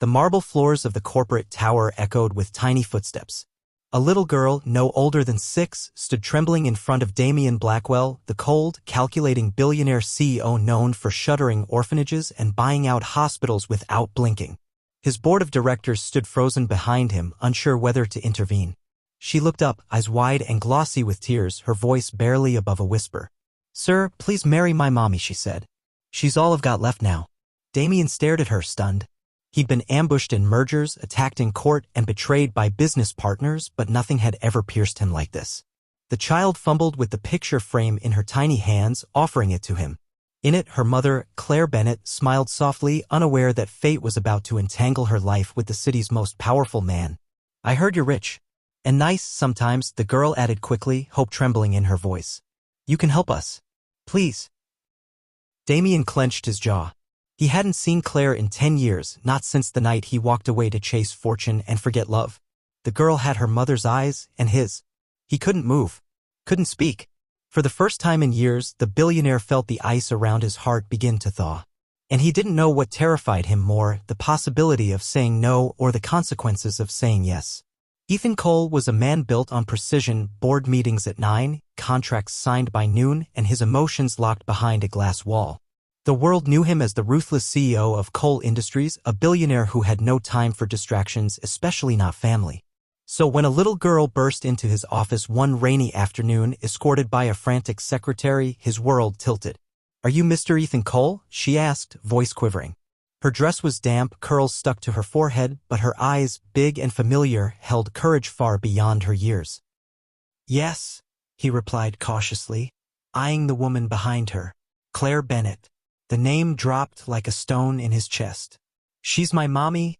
The marble floors of the corporate tower echoed with tiny footsteps. A little girl, no older than 6, stood trembling in front of Damien Blackwell, the cold, calculating billionaire CEO known for shuttering orphanages and buying out hospitals without blinking. His board of directors stood frozen behind him, unsure whether to intervene. She looked up, eyes wide and glossy with tears, her voice barely above a whisper. "Sir, please marry my mommy," she said. "She's all I've got left now." Damien stared at her, stunned. He'd been ambushed in mergers, attacked in court, and betrayed by business partners, but nothing had ever pierced him like this. The child fumbled with the picture frame in her tiny hands, offering it to him. In it, her mother, Claire Bennett, smiled softly, unaware that fate was about to entangle her life with the city's most powerful man. "I heard you're rich. And nice, sometimes," the girl added quickly, hope trembling in her voice. "You can help us. Please." Damien clenched his jaw. He hadn't seen Claire in 10 years, not since the night he walked away to chase fortune and forget love. The girl had her mother's eyes, and his. He couldn't move. Couldn't speak. For the first time in years, the billionaire felt the ice around his heart begin to thaw. And he didn't know what terrified him more, the possibility of saying no or the consequences of saying yes. Ethan Cole was a man built on precision, board meetings at 9, contracts signed by noon, and his emotions locked behind a glass wall. The world knew him as the ruthless CEO of Cole Industries, a billionaire who had no time for distractions, especially not family. So when a little girl burst into his office one rainy afternoon, escorted by a frantic secretary, his world tilted. "Are you Mr. Ethan Cole?" she asked, voice quivering. Her dress was damp, curls stuck to her forehead, but her eyes, big and familiar, held courage far beyond her years. "Yes," he replied cautiously, eyeing the woman behind her. "Claire Bennett." The name dropped like a stone in his chest. "She's my mommy,"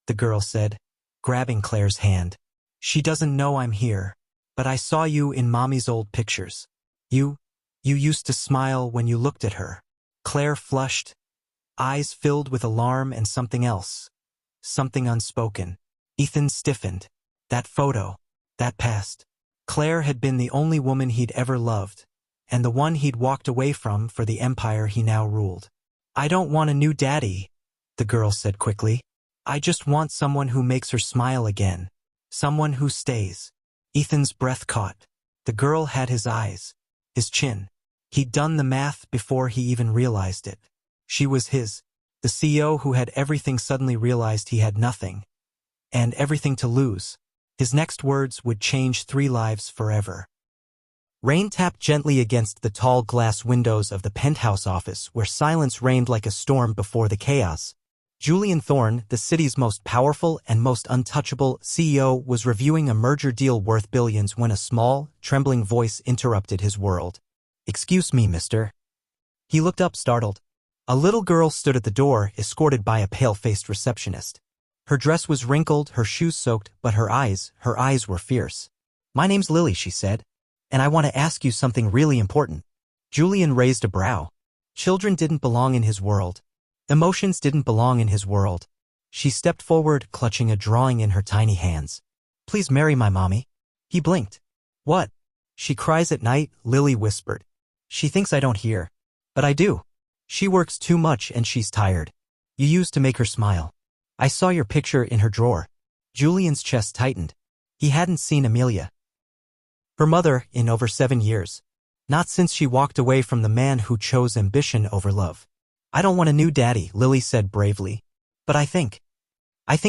the girl said, grabbing Claire's hand. "She doesn't know I'm here, but I saw you in mommy's old pictures. You used to smile when you looked at her." Claire flushed, eyes filled with alarm and something else. Something unspoken. Ethan stiffened. That photo. That past. Claire had been the only woman he'd ever loved, and the one he'd walked away from for the empire he now ruled. "I don't want a new daddy," the girl said quickly. "I just want someone who makes her smile again. Someone who stays." Ethan's breath caught. The girl had his eyes. His chin. He'd done the math before he even realized it. She was his. The CEO who had everything suddenly realized he had nothing. And everything to lose. His next words would change 3 lives forever. Rain tapped gently against the tall glass windows of the penthouse office, where silence reigned like a storm before the chaos. Julian Thorne, the city's most powerful and most untouchable CEO, was reviewing a merger deal worth billions when a small, trembling voice interrupted his world. "Excuse me, mister." He looked up, startled. A little girl stood at the door, escorted by a pale-faced receptionist. Her dress was wrinkled, her shoes soaked, but her eyes were fierce. "My name's Lily," she said, "and I want to ask you something really important." Julian raised a brow. Children didn't belong in his world. Emotions didn't belong in his world. She stepped forward, clutching a drawing in her tiny hands. "Please marry my mommy." He blinked. "What?" "She cries at night," Lily whispered. "She thinks I don't hear. But I do. She works too much and she's tired. You used to make her smile. I saw your picture in her drawer." Julian's chest tightened. He hadn't seen Amelia, her mother, in over 7 years. Not since she walked away from the man who chose ambition over love. "I don't want a new daddy," Lily said bravely. "But I think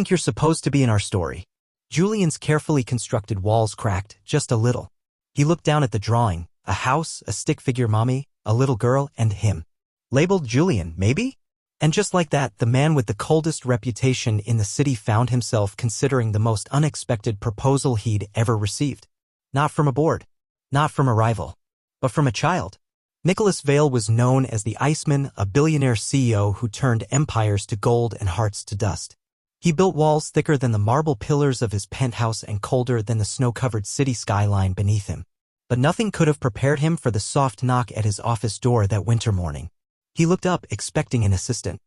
you're supposed to be in our story." Julian's carefully constructed walls cracked, just a little. He looked down at the drawing, a house, a stick figure mommy, a little girl, and him. Labeled Julian, maybe? And just like that, the man with the coldest reputation in the city found himself considering the most unexpected proposal he'd ever received. Not from a board. Not from a rival. But from a child. Nicholas Vale was known as the Iceman, a billionaire CEO who turned empires to gold and hearts to dust. He built walls thicker than the marble pillars of his penthouse and colder than the snow-covered city skyline beneath him. But nothing could have prepared him for the soft knock at his office door that winter morning. He looked up, expecting an assistant.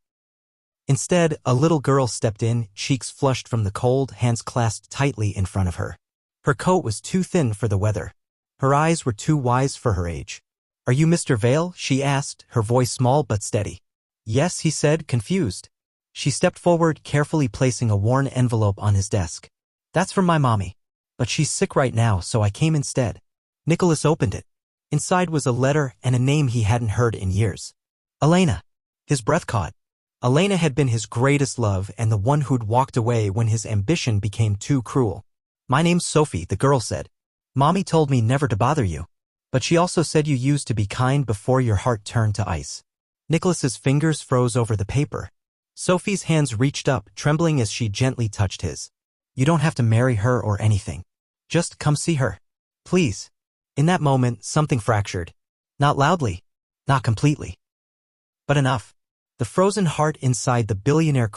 Instead, a little girl stepped in, cheeks flushed from the cold, hands clasped tightly in front of her. Her coat was too thin for the weather. Her eyes were too wise for her age. "Are you Mr. Vale?" she asked, her voice small but steady. "Yes," he said, confused. She stepped forward, carefully placing a worn envelope on his desk. That's from my mommy. But she's sick right now, so I came instead. Nicholas opened it. Inside was a letter and a name he hadn't heard in years. Elena. His breath caught. Elena had been his greatest love and the one who'd walked away when his ambition became too cruel. My name's Sophie, the girl said. Mommy told me never to bother you. But she also said you used to be kind before your heart turned to ice. Nicholas's fingers froze over the paper. Sophie's hands reached up, trembling as she gently touched his. You don't have to marry her or anything. Just come see her. Please. In that moment, something fractured. Not loudly. Not completely. But enough. The frozen heart inside the billionaire